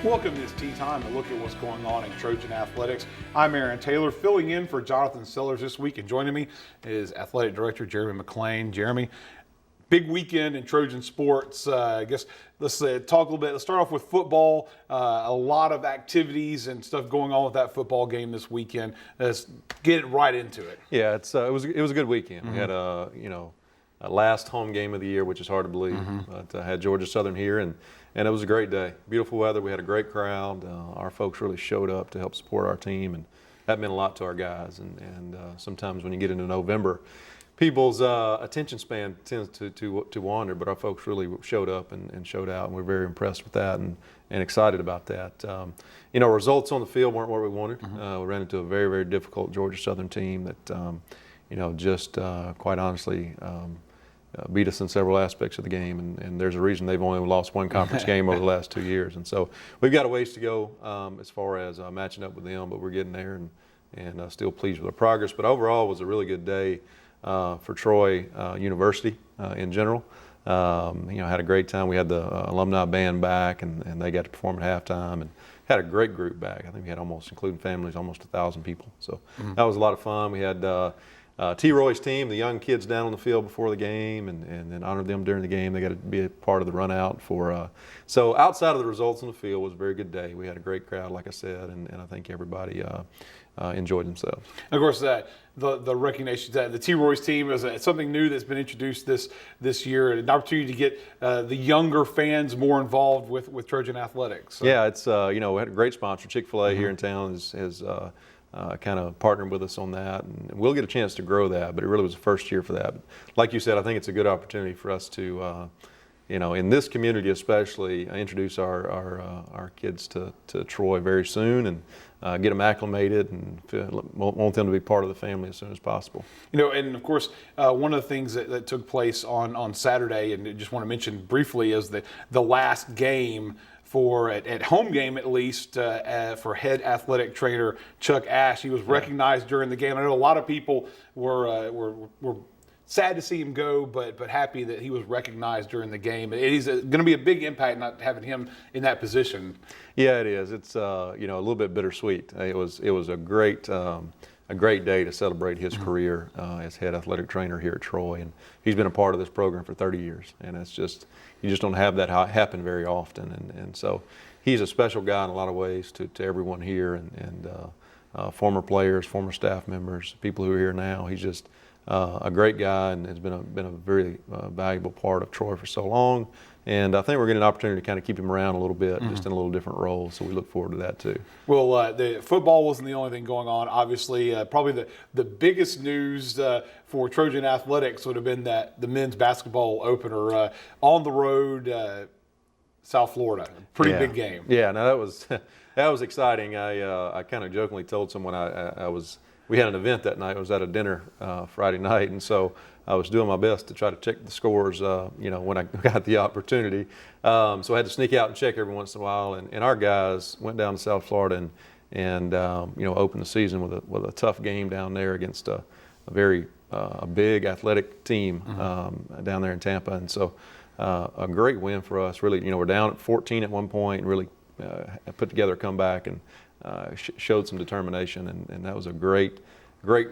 Welcome to this Tea Time, a look at what's going on in Trojan athletics. I'm Aaron Taylor, filling in for Jonathan Sellers this week, and joining me is Athletic Director Jeremy McClain. Jeremy, big weekend in Trojan sports. I guess let's talk a little bit. Let's start off with football. A lot of activities and stuff going on with that football game this weekend. Let's get right into it. Yeah, it was a good weekend. We had a last home game of the year, which is hard to believe. But had Georgia Southern here, and it was a great day. Beautiful weather. We had a great crowd. Our folks really showed up to help support our team, and that meant a lot to our guys. And sometimes when you get into November, people's attention span tends to wander, but our folks really showed up and showed out, and we're very impressed with that and excited about that. Results on the field weren't what we wanted. We ran into a very, very difficult Georgia Southern team that, just quite honestly, beat us in several aspects of the game, and there's a reason they've only lost one conference game over the last 2 years. And so we've got a ways to go as far as matching up with them, but we're getting there and still pleased with our progress. But overall, it was a really good day for Troy University in general. Had a great time. We had the alumni band back, and they got to perform at halftime, and had a great group back. I think we had almost, including families, almost 1,000 people. So that was a lot of fun. We had T. Roy's team, the young kids down on the field before the game, and then honored them during the game. They got to be a part of the run out for. So outside of the results on the field, it was a very good day. We had a great crowd, like I said, and I think everybody enjoyed themselves. And of course, the recognition that the T. Roy's team is something new that's been introduced this year, and an opportunity to get the younger fans more involved with Trojan athletics. So. Yeah, it's we had a great sponsor. Chick-fil-A here in town has kind of partnered with us on that, and we'll get a chance to grow that, but it really was the first year for that. But like you said, I think it's a good opportunity for us to, in this community especially, introduce our kids to Troy very soon and get them acclimated and want them to be part of the family as soon as possible. And of course, one of the things that took place on Saturday, and I just want to mention briefly, is the last game at home game at least, for head athletic trainer Chuck Ash. He was recognized during the game. I know a lot of people were sad to see him go, but happy that he was recognized during the game. He's going to be a big impact not having him in that position. Yeah, it is. It's a little bit bittersweet. It was a great day to celebrate his career as head athletic trainer here at Troy, and he's been a part of this program for 30 years, and you just don't have that happen very often, and so he's a special guy in a lot of ways to everyone here, and former players, former staff members, people who are here now. He's just a great guy, and has been a very valuable part of Troy for so long. And I think we're getting an opportunity to kind of keep him around a little bit, just in a little different role. So we look forward to that too. Well, the football wasn't the only thing going on. Obviously, probably the biggest news for Trojan athletics would have been that the men's basketball opener on the road, South Florida. Pretty big game. Yeah, no, that was exciting. I kind of jokingly told someone we had an event that night. I was at a dinner Friday night, and so I was doing my best to try to check the scores, when I got the opportunity. So I had to sneak out and check every once in a while. And our guys went down to South Florida and opened the season with a tough game down there against a very big athletic team down there in Tampa. And so a great win for us. Really, we're down at 14 at one point, and really put together a comeback and showed some determination. And that was a great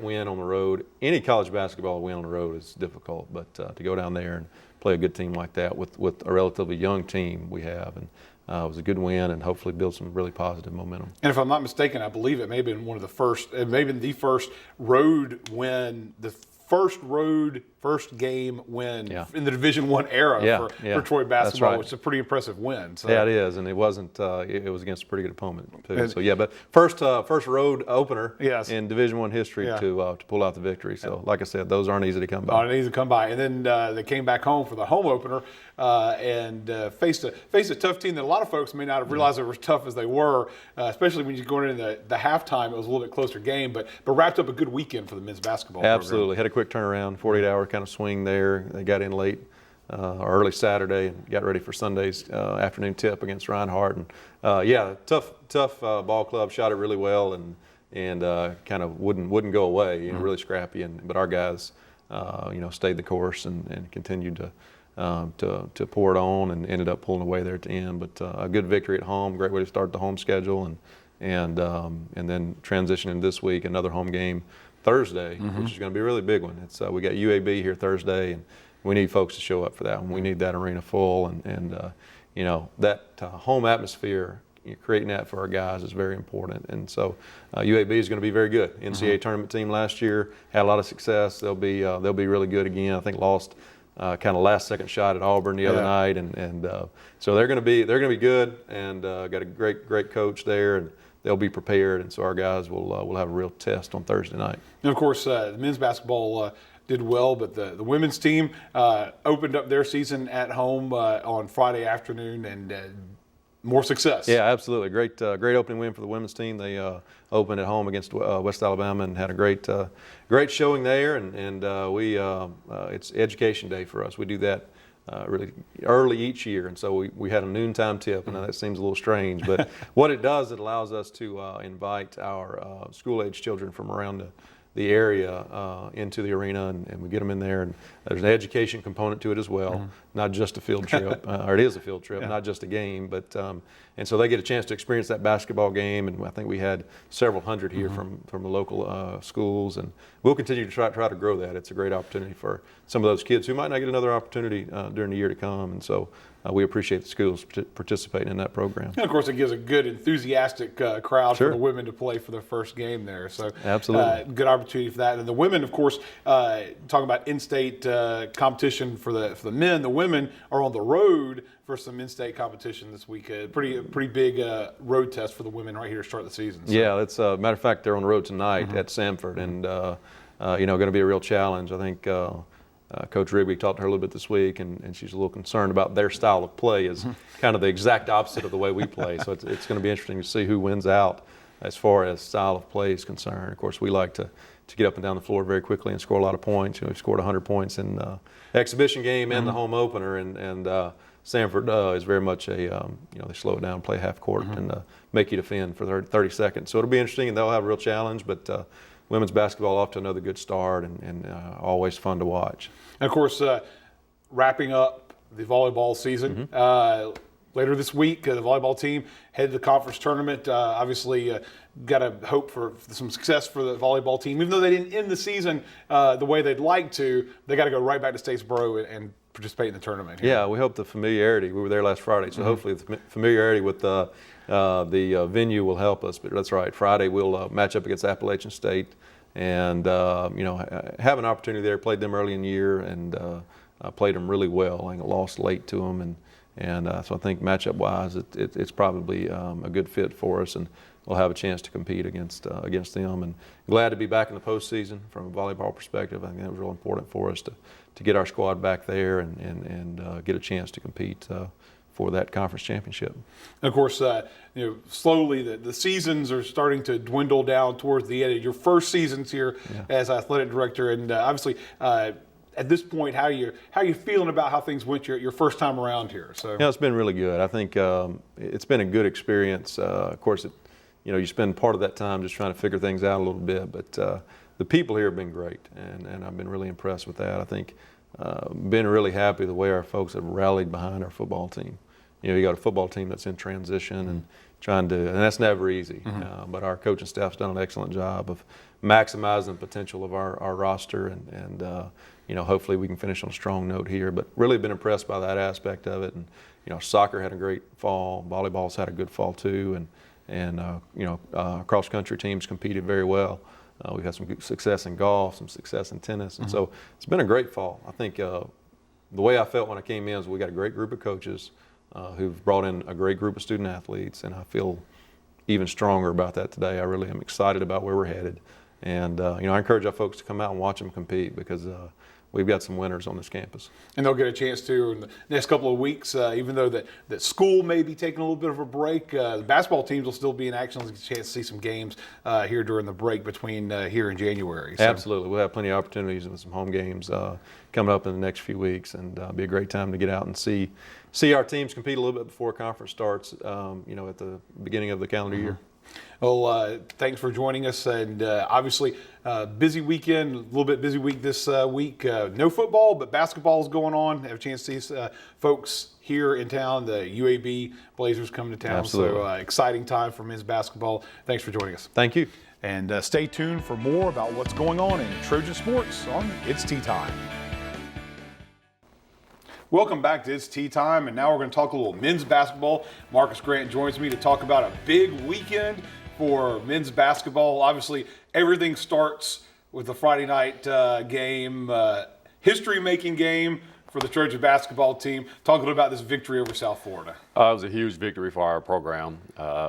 win on the road. Any college basketball win on the road is difficult, but to go down there and play a good team like that with a relatively young team we have, and it was a good win, and hopefully build some really positive momentum. And if I'm not mistaken, I believe it may have been one of the first, maybe the first road win, first game win in the Division I era for Troy basketball, which is a pretty impressive win. So. Yeah, it is, and it wasn't. It was against a pretty good opponent too. So but first road opener in Division I history to pull out the victory. So like I said, those aren't easy to come by. Aren't easy to come by, and then they came back home for the home opener and faced a tough team that a lot of folks may not have realized they were as tough as they were, especially when you're going into the halftime. It was a little bit closer game, but wrapped up a good weekend for the men's basketball. Absolutely, program. Had a quick turnaround, 48-hour kind of swing there. They got in late or early Saturday and got ready for Sunday's afternoon tip against Reinhardt. And tough ball club, shot it really well and kind of wouldn't go away. Really scrappy. But our guys, stayed the course and continued to to pour it on, and ended up pulling away there at the end. But a good victory at home, great way to start the home schedule, and then transitioning this week, another home game Thursday, which is going to be a really big one. It's we got UAB here Thursday, and we need folks to show up for that one. We need that arena full, and that home atmosphere, creating that for our guys is very important. And so UAB is going to be very good. NCAA tournament team last year had a lot of success. They'll be really good again. I think lost kind of last second shot at Auburn the other night, and so they're going to be good, and got a great coach there, and they'll be prepared. And so our guys will have a real test on Thursday night. And of course, the men's basketball did well, but the women's team opened up their season at home on Friday afternoon, and more success. Yeah, absolutely. Great opening win for the women's team. They opened at home against West Alabama and had a great showing there. And it's Education Day for us. We do that really early each year, and so we had a noontime tip. And that seems a little strange, but what it does, it allows us to invite our school-age children from around the area into the arena, and we get them in there, and there's an education component to it as well, not just a field trip, or it is a field trip, not just a game, but and so they get a chance to experience that basketball game, and I think we had several hundred here from the local schools, and we'll continue to try to grow that. It's a great opportunity for some of those kids who might not get another opportunity during the year to come, and so we appreciate the schools participating in that program. And of course, it gives a good, enthusiastic crowd for the women to play for their first game there. So, absolutely, good opportunity for that. And the women, of course, talking about in-state competition for the men. The women are on the road for some in-state competition this week. Pretty big road test for the women right here to start the season. So. Yeah, that's matter of fact, they're on the road tonight at Samford, and going to be a real challenge. I think. Coach Rigby talked to her a little bit this week, and she's a little concerned about their style of play is kind of the exact opposite of the way we play. So it's going to be interesting to see who wins out as far as style of play is concerned. Of course, we like to get up and down the floor very quickly and score a lot of points. We've scored 100 points in the exhibition game and the home opener, and Samford is very much they slow it down, play half court, and make you defend for 30 seconds. So it'll be interesting, and they'll have a real challenge, but women's basketball off to another good start, and always fun to watch. And of course, wrapping up the volleyball season. Later this week, the volleyball team head to the conference tournament. Obviously, got to hope for some success for the volleyball team. Even though they didn't end the season the way they'd like to, they got to go right back to Statesboro and participate in the tournament here. Yeah, we hope the familiarity. We were there last Friday, so hopefully the familiarity with the venue will help us. But that's right. Friday we'll match up against Appalachian State, and have an opportunity there. Played them early in the year, and played them really well. I think I lost late to them, and so I think matchup wise, it's probably a good fit for us, and we'll have a chance to compete against them. And glad to be back in the postseason from a volleyball perspective. I think that was real important for us to get our squad back there and get a chance to compete for that conference championship. And of course, slowly the seasons are starting to dwindle down towards the end of your first seasons here as athletic director, and obviously at this point, how you feeling about how things went your first time around here? So it's been really good. I think it's been a good experience. Of course, you spend part of that time just trying to figure things out a little bit, but the people here have been great, and I've been really impressed with that. I think been really happy the way our folks have rallied behind our football team. You got a football team that's in transition and and that's never easy. But our coaching staff's done an excellent job of maximizing the potential of our roster, and hopefully we can finish on a strong note here. But really been impressed by that aspect of it. And soccer had a great fall, volleyball's had a good fall too, and cross country teams competed very well. We've had some good success in golf, some success in tennis, and so it's been a great fall. I think the way I felt when I came in is we got a great group of coaches who've brought in a great group of student athletes, and I feel even stronger about that today. I really am excited about where we're headed, and I encourage our folks to come out and watch them compete, because we've got some winners on this campus. And they'll get a chance to in the next couple of weeks, even though that school may be taking a little bit of a break. The basketball teams will still be in action. We'll get a chance to see some games here during the break between here and January. So. Absolutely. We'll have plenty of opportunities with some home games coming up in the next few weeks, and be a great time to get out and see our teams compete a little bit before conference starts, at the beginning of the calendar year. Well, thanks for joining us, and obviously busy weekend, a little bit busy week this week. No football, but basketball is going on. Have a chance to see folks here in town. The UAB Blazers coming to town. Absolutely. So exciting time for men's basketball. Thanks for joining us. Thank you. And stay tuned for more about what's going on in Trojan sports on It's Tea Time. Welcome back to It's Tea Time, and now we're going to talk a little men's basketball. Marcus Grant joins me to talk about a big weekend for men's basketball. Obviously, everything starts with the Friday night game, history-making game for the Trojan basketball team. Talk a little about this victory over South Florida. It was a huge victory for our program.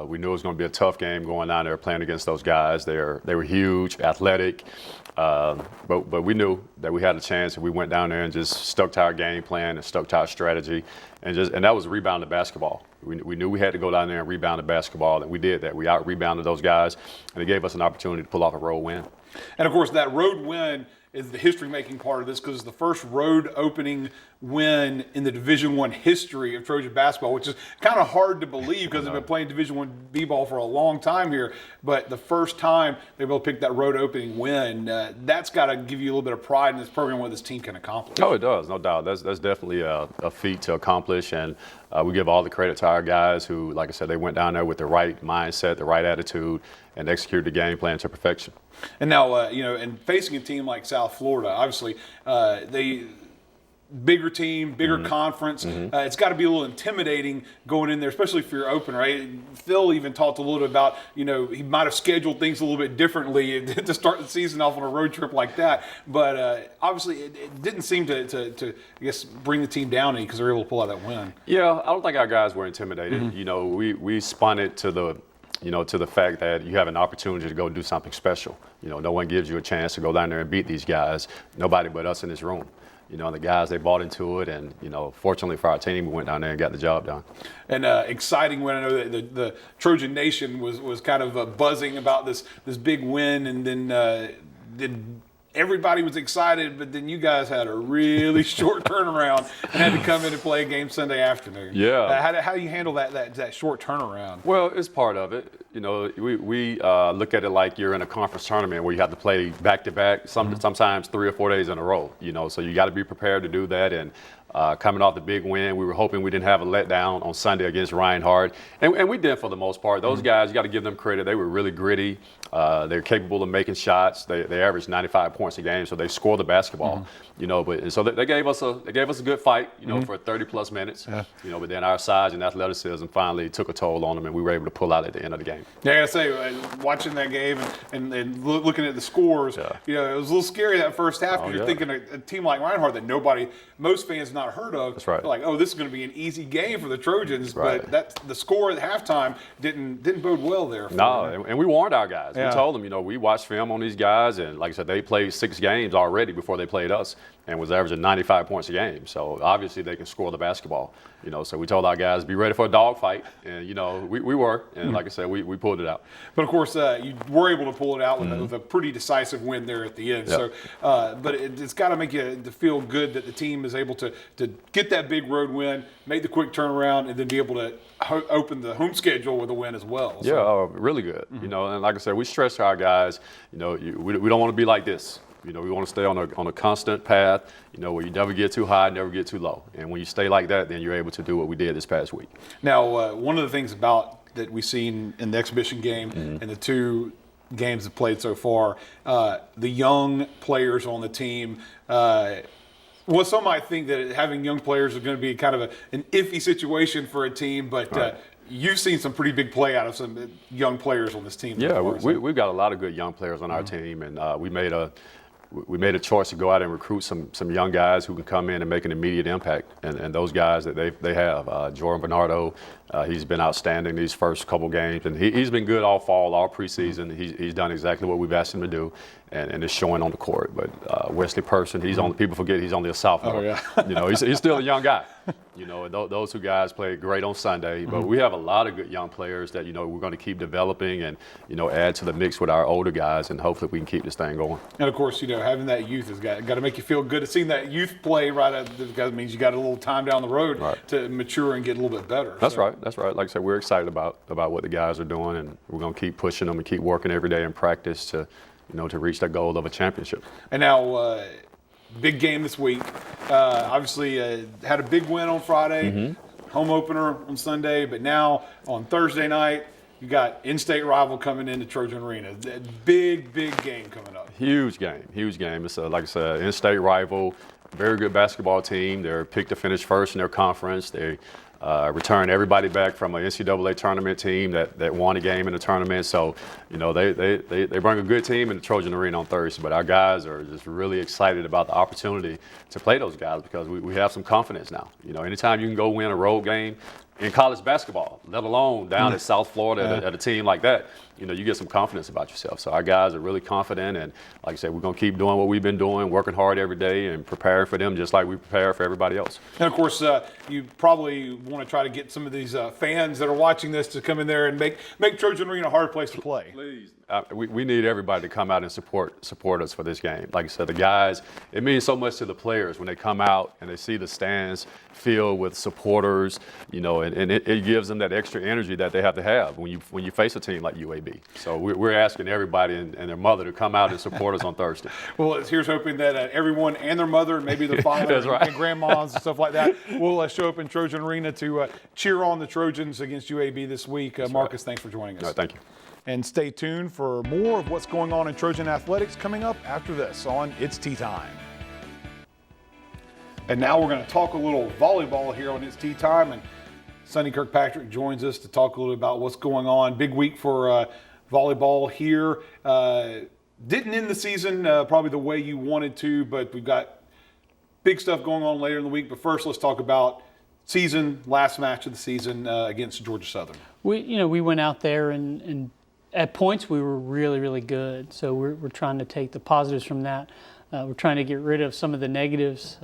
We knew it was going to be a tough game going down there playing against those guys. They were huge, athletic, but we knew that we had a chance, and we went down there and just stuck to our game plan and stuck to our strategy, and that was rebound the basketball. We knew we had to go down there and rebound the basketball, and we did that. We out-rebounded those guys, and it gave us an opportunity to pull off a road win. And, of course, that road win is the history-making part of this, because it's the first road opening win in the Division I history of Trojan basketball, which is kind of hard to believe because they've been playing Division I b-ball for a long time here. But the first time they will pick that road opening win, that's got to give you a little bit of pride in this program, what this team can accomplish. Oh, it does, no doubt. That's definitely a feat to accomplish, and we give all the credit to our guys who, like I said, they went down there with the right mindset, the right attitude, and executed the game plan to perfection. And now, and facing a team like South Florida, obviously, bigger team, bigger conference. It's got to be a little intimidating going in there, especially if you're open, right? Phil even talked a little bit about, he might have scheduled things a little bit differently to start the season off on a road trip like that. But obviously, it didn't seem to I guess, bring the team down any because they were able to pull out that win. Yeah, I don't think our guys were intimidated. We spun it to the fact that you have an opportunity to go do something special. No one gives you a chance to go down there and beat these guys. Nobody but us in this room. The guys, they bought into it, and, fortunately for our team, we went down there and got the job done. And exciting win. I know that the Trojan Nation was kind of buzzing about this big win, and then everybody was excited, but then you guys had a really short turnaround and had to come in and play a game Sunday afternoon. Yeah. How do you handle that short turnaround? Well, it's part of it. We look at it like you're in a conference tournament where you have to play back-to-back, sometimes 3 or 4 days in a row. So you got to be prepared to do that. And coming off the big win, we were hoping we didn't have a letdown on Sunday against Reinhardt. And we did for the most part. Those guys, you got to give them credit. They were really gritty. They're capable of making shots. They averaged 95 points a game, so they score the basketball. So they gave us a good fight, for 30-plus minutes. Yeah. But then our size and athleticism finally took a toll on them, and we were able to pull out at the end of the game. Yeah, I gotta say, watching that game and looking at the scores, it was a little scary that first half. You're thinking a team like Reinhardt that most fans not heard of. That's right. They're like, oh, this is going to be an easy game for the Trojans. Right. But the score at halftime didn't bode well there. And we warned our guys. We told them, we watched film on these guys, and like I said, they played 6 games already before they played us, and was averaging 95 points a game. So obviously they can score the basketball. So we told our guys, be ready for a dogfight, and we were, and like I said, we pulled it out. But of course, you were able to pull it out with a pretty decisive win there at the end. Yep. So, but it's got to make you to feel good that the team is able to get that big road win, make the quick turnaround, and then be able to open the home schedule with a win as well. So. Yeah, really good. And like I said, we stress to our guys, we don't want to be like this. We want to stay on a constant path, where you never get too high, never get too low. And when you stay like that, then you're able to do what we did this past week. Now, one of the things that we've seen in the exhibition game and the 2 games that played so far, the young players on the team. Some might think that having young players is going to be kind of an iffy situation for a team, but right. You've seen some pretty big play out of some young players on this team. Yeah, we've got a lot of good young players on our team, and we made a choice to go out and recruit some young guys who can come in and make an immediate impact. And those guys that they have, Jordan Bernardo, he's been outstanding these first couple games, and he's been good all fall, all preseason. He's done exactly what we've asked him to do, and it's showing on the court. But Wesley Person, people forget he's only a sophomore. Oh, yeah. He's still a young guy. You know, and those two guys played great on Sunday. But we have a lot of good young players that, you know, we're going to keep developing and, you know, add to the mix with our older guys, and hopefully we can keep this thing going. And of course, you know, having that youth has got to make you feel good. Seeing that youth play that means you got a little time down the road to mature and get a little bit better. That's right. That's right. Like I said, we're excited about what the guys are doing, and we're going to keep pushing them and keep working every day in practice to, you know, to reach that goal of a championship. And now, big game this week. Obviously, had a big win on Friday, home opener on Sunday, but now on Thursday night, you got in-state rival coming into Trojan Arena. Big game coming up. Huge game. It's like I said, in-state rival, very good basketball team. They're picked to finish first in their conference. They return everybody back from an NCAA tournament team that won a game in the tournament. So, you know, they bring a good team in the Trojan Arena on Thursday. But our guys are just really excited about the opportunity to play those guys because we have some confidence now. You know, anytime you can go win a road game in college basketball, let alone down in South Florida at a team like that, you know, you get some confidence about yourself. So our guys are really confident, and like I said, we're going to keep doing what we've been doing, working hard every day and preparing for them just like we prepare for everybody else. And of course, you probably want to try to get some of these fans that are watching this to come in there and make Trojan Arena a hard place to play. Please. We need everybody to come out and support us for this game. Like I said, the guys, it means so much to the players when they come out and they see the stands filled with supporters, you know, and it gives them that extra energy that they have to have when you face a team like UAB. So we're asking everybody and their mother to come out and support us on Thursday. Well, here's hoping that everyone and their mother, maybe their father and grandmas and stuff like that, will show up in Trojan Arena to cheer on the Trojans against UAB this week. Marcus, thanks for joining us. No, thank you. And stay tuned for more of what's going on in Trojan athletics coming up after this on It's Tea Time. And now we're going to talk a little volleyball here on It's Tea Time. And Sonny Kirkpatrick joins us to talk a little about what's going on. Big week for volleyball here. Didn't end the season probably the way you wanted to, but we've got big stuff going on later in the week. But first, let's talk about last match of the season against Georgia Southern. We went out there and at points we were really, really good. So we're trying to take the positives from that. We're trying to get rid of some of the negatives.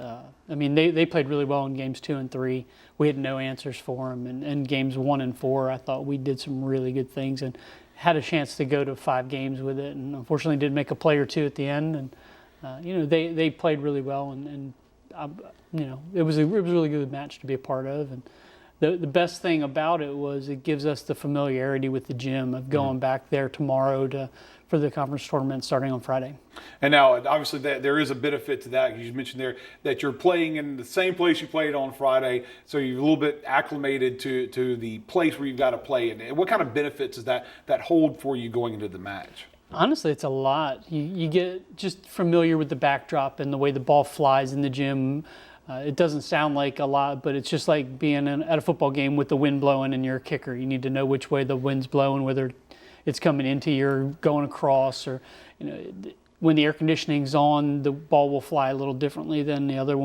They played really well in games 2 and 3. We had no answers for them. And games 1 and 4, I thought we did some really good things and had a chance to go to 5 games with it. And unfortunately did make a play or 2 at the end. And they played really well. And it was a really good match to be a part of. And the best thing about it was it gives us the familiarity with the gym of going back there tomorrow for the conference tournament starting on Friday. And now, obviously, there is a benefit to that. You mentioned there that you're playing in the same place you played on Friday, so you're a little bit acclimated to the place where you've got to play. And what kind of benefits does that hold for you going into the match? Honestly, it's a lot. You get just familiar with the backdrop and the way the ball flies in the gym. It doesn't sound like a lot, but it's just like being at a football game with the wind blowing and you're a kicker. You need to know which way the wind's blowing, whether it's coming into you or going across, or when the air conditioning's on, the ball will fly a little differently than the other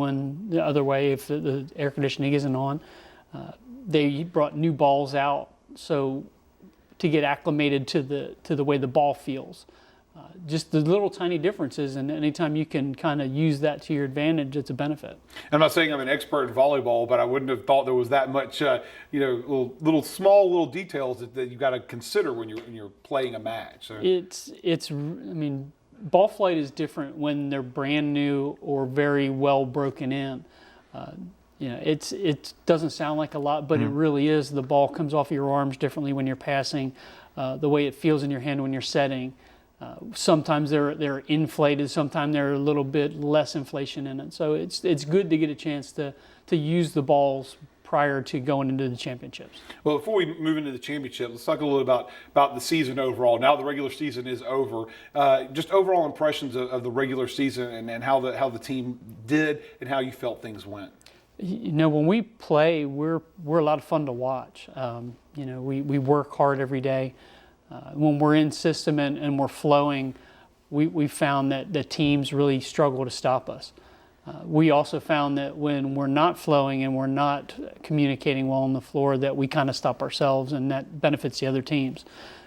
way if the air conditioning isn't on. They brought new balls out, so to get acclimated to the way the ball feels. Just the little tiny differences, and anytime you can kind of use that to your advantage, it's a benefit. I'm not saying I'm an expert in volleyball, but I wouldn't have thought there was that much, little details that you've got to consider when you're playing a match. So. Ball flight is different when they're brand new or very well broken in. It doesn't sound like a lot, but it really is. The ball comes off your arms differently when you're passing, the way it feels in your hand when you're setting. Sometimes they're inflated, sometimes they're a little bit less inflation in it. So it's good to get a chance to use the balls prior to going into the championships. Well, before we move into the championship, let's talk a little about the season overall. Now the regular season is over. Just overall impressions of the regular season and how the team did and how you felt things went. When we play, we're a lot of fun to watch. We work hard every day. When we're in system and we're flowing, we found that the teams really struggle to stop us. We also found that when we're not flowing and we're not communicating well on the floor, that we kind of stop ourselves, and that benefits the other teams.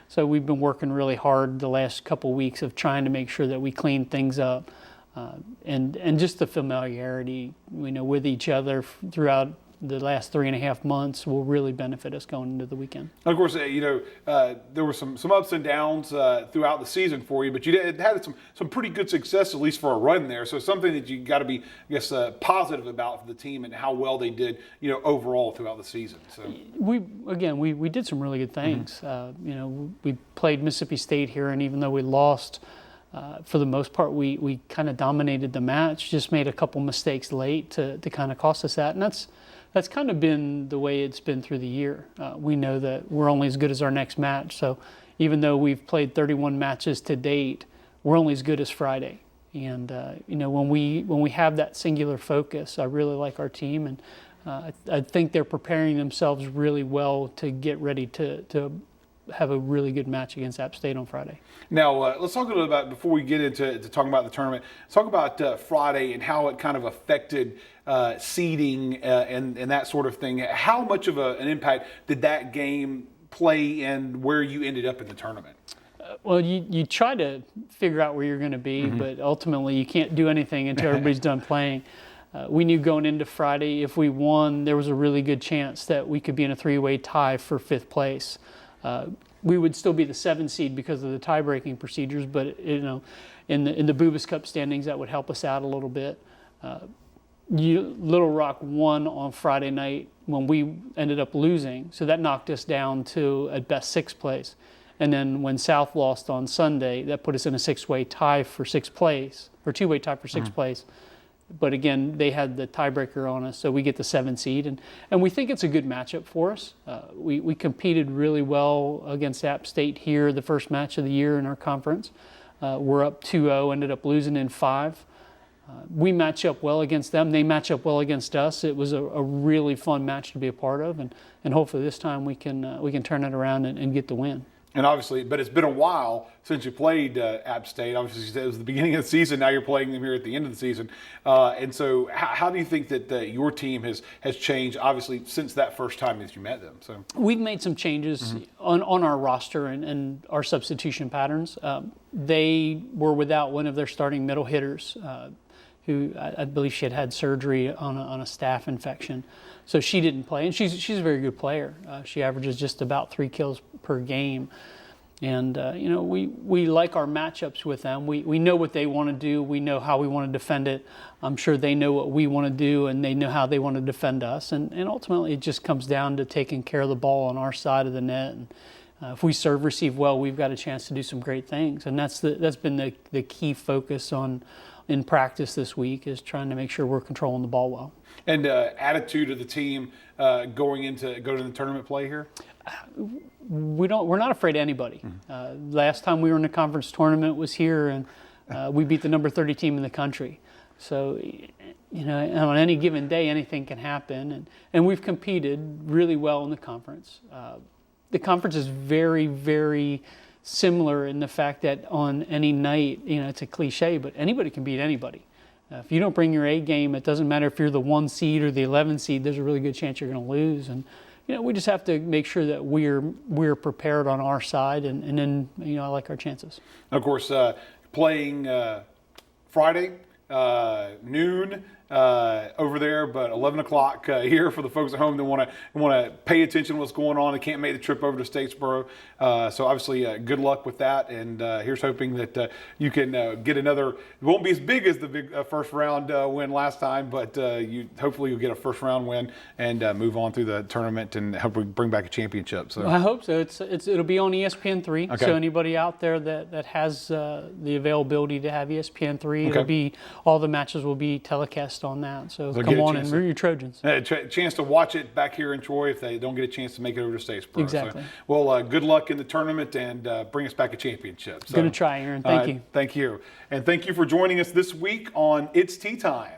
So we've been working really hard the last couple weeks of trying to make sure that we clean things up, and just the familiarity with each other throughout the last 3.5 months will really benefit us going into the weekend. And of course, there were some ups and downs throughout the season for you, but you had some pretty good success, at least for a run there. So it's something that you got to be, I guess, positive about for the team and how well they did, overall throughout the season. So we did some really good things. We played Mississippi State here, and even though we lost, for the most part, we kind of dominated the match. Just made a couple mistakes late to kind of cost us that, and that's kind of been the way it's been through the year. We know that we're only as good as our next match. So even though we've played 31 matches to date, we're only as good as Friday. And when we have that singular focus, I really like our team, and I think they're preparing themselves really well to get ready to have a really good match against App State on Friday. Now, let's talk a little about, before we get into talking about the tournament, let's talk about Friday and how it kind of affected seeding and that sort of thing. How much of an impact did that game play and where you ended up in the tournament? Well, you try to figure out where you're going to be, but ultimately you can't do anything until everybody's done playing. We knew going into Friday, if we won, there was a really good chance that we could be in a 3-way tie for 5th place. We would still be the 7th seed because of the tie-breaking procedures, but in the Bubas Cup standings, that would help us out a little bit. Little Rock won on Friday night when we ended up losing, so that knocked us down to at best 6th place. And then when South lost on Sunday, that put us in a 6-way tie for 6th place, or 2-way tie for 6th place. But again, they had the tiebreaker on us, so we get the 7th seed. And we think it's a good matchup for us. We competed really well against App State here, the first match of the year in our conference. We're up 2-0, ended up losing in 5. We match up well against them. They match up well against us. It was a really fun match to be a part of, and hopefully this time we can turn it around and get the win. And obviously, but it's been a while since you played App State. Obviously, you said it was the beginning of the season. Now you're playing them here at the end of the season. And so how do you think that your team has changed, obviously, since that first time that you met them? So we've made some changes on our roster and our substitution patterns. They were without one of their starting middle hitters, who I believe she had surgery on a staph infection. So she didn't play, and she's a very good player. She averages just about 3 kills per game. And, we like our matchups with them. We know what they want to do. We know how we want to defend it. I'm sure they know what we want to do, and they know how they want to defend us. And ultimately, it just comes down to taking care of the ball on our side of the net. And if we serve receive well, we've got a chance to do some great things. And that's been the key focus in practice this week, is trying to make sure we're controlling the ball well. And attitude of the team going into the tournament play here? We're not afraid of anybody. Last time we were in a conference tournament was here, and we beat the number 30 team in the country. So, on any given day, anything can happen. And we've competed really well in the conference. The conference is very, very similar in the fact that on any night, it's a cliche, but anybody can beat anybody. If you don't bring your A game, it doesn't matter if you're the 1 seed or the 11 seed, there's a really good chance you're going to lose. And, we just have to make sure that we're prepared on our side, and then, I like our chances. Of course, playing Friday, noon over there, but 11 o'clock here for the folks at home that want to pay attention to what's going on and can't make the trip over to Statesboro. So obviously, good luck with that. And here's hoping that you can get another. It won't be as big as the big first round win last time, but hopefully you'll get a first round win and move on through the tournament and hopefully bring back a championship. So I hope so. It'll be on ESPN3. Okay. So anybody out there that has the availability to have ESPN3, Okay. it'll be all the matches will be telecast on that. So come on and root your Trojans. Chance to watch it back here in Troy if they don't get a chance to make it over to Statesboro. Exactly. So, well, good luck in the tournament and bring us back a championship. So, Going to try, Aaron. Thank you. Thank you. And thank you for joining us this week on It's Tea Time.